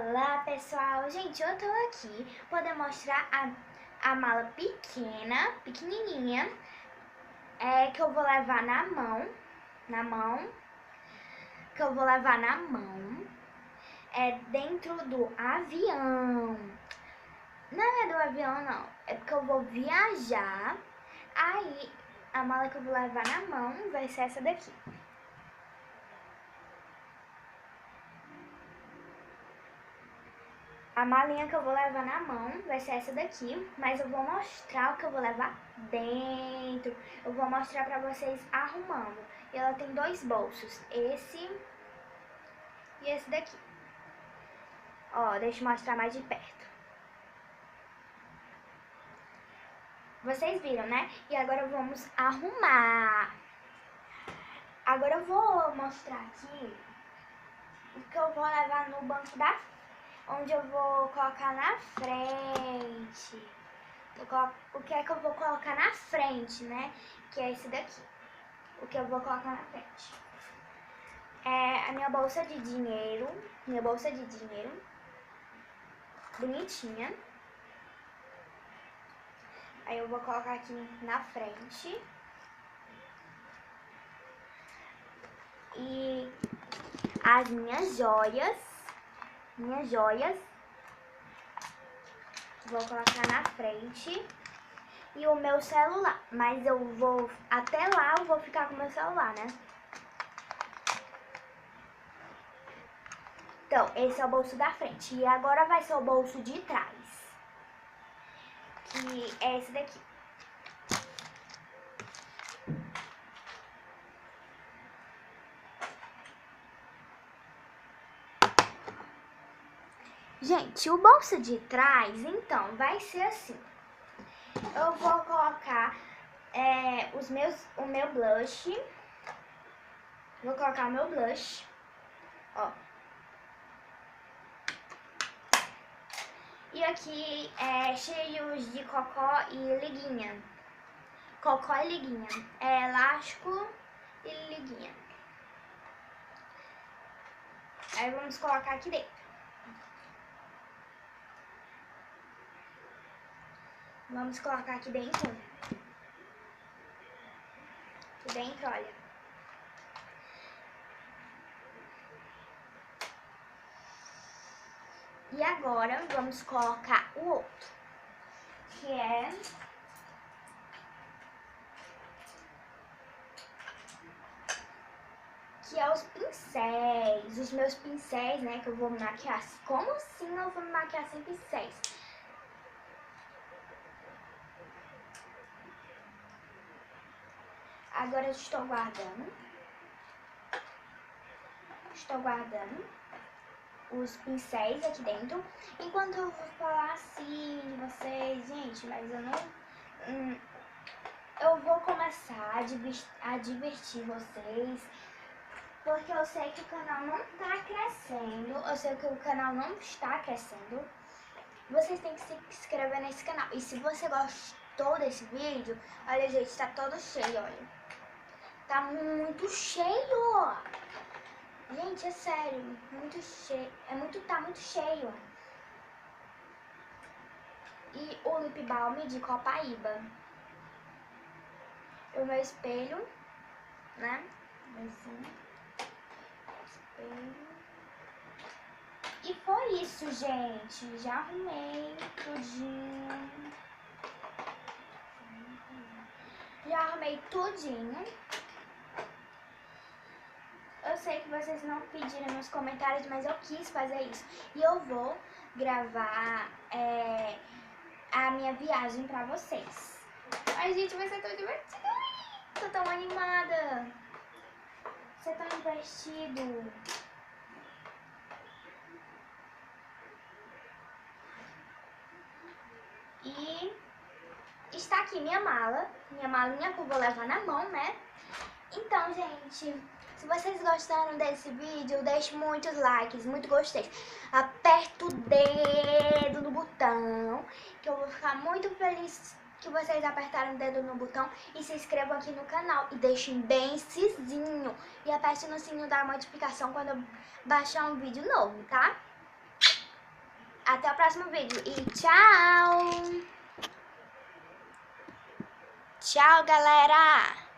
Olá pessoal, gente, eu tô aqui para demonstrar a mala pequenininha, que eu vou levar na mão, dentro do avião. Não é do avião não, é porque eu vou viajar, aí a mala que eu vou levar na mão vai ser essa daqui. A malinha que eu vou levar na mão vai ser essa daqui, mas eu vou mostrar o que eu vou levar dentro. Eu vou mostrar pra vocês arrumando. E ela tem dois bolsos, esse e esse daqui. Ó, deixa eu mostrar mais de perto. Vocês viram, né? E agora vamos arrumar. Agora eu vou mostrar aqui o que eu vou levar no banco da frente. Onde eu vou colocar na frente. O que é que eu vou colocar na frente, né? Que é esse daqui. O que eu vou colocar na frente. É a minha bolsa de dinheiro. Bonitinha. Aí eu vou colocar aqui na frente. E as minhas joias. Vou colocar na frente. E o meu celular. Mas até lá eu vou ficar com o meu celular, né? Então, esse é o bolso da frente. E agora vai ser o bolso de trás. Que é esse daqui. Gente, o bolso de trás, então, vai ser assim. Eu vou colocar o meu blush. Vou colocar o meu blush. Ó. E aqui é cheios de cocó e liguinha. Cocó e liguinha. É elástico e liguinha. Aí vamos colocar aqui dentro. Vamos colocar aqui dentro. Aqui dentro, olha. E agora vamos colocar o outro, que é os pincéis, os meus pincéis, né, que eu vou me maquiar. Como assim eu vou me maquiar sem pincéis? Agora eu estou guardando os pincéis aqui dentro. Enquanto eu vou falar assim de vocês, gente, mas eu não... eu vou começar a divertir vocês, porque eu sei que o canal não tá crescendo, Vocês têm que se inscrever nesse canal. E se você gostou desse vídeo, olha, gente, tá todo cheio, olha. Tá muito cheio! Gente, é sério, muito cheio. Tá muito cheio. E o lip balm de Copaíba. O meu espelho, né? Assim. Espelho. E foi isso, gente. Já arrumei tudinho. Eu sei que vocês não pediram nos comentários, mas eu quis fazer isso. E eu vou gravar a minha viagem pra vocês. Ai, gente, vai ser tão divertido. Tô tão animada. Vai ser tão divertido. E está aqui minha malinha que eu vou levar na mão, né? Então, gente, se vocês gostaram desse vídeo, deixe muitos likes, muito gostei. Aperta o dedo no botão, que eu vou ficar muito feliz que vocês apertaram o dedo no botão. E se inscrevam aqui no canal e deixem bem cizinho. E aperte no sininho da notificação quando eu baixar um vídeo novo, tá? próximo vídeo. E tchau! Tchau, galera!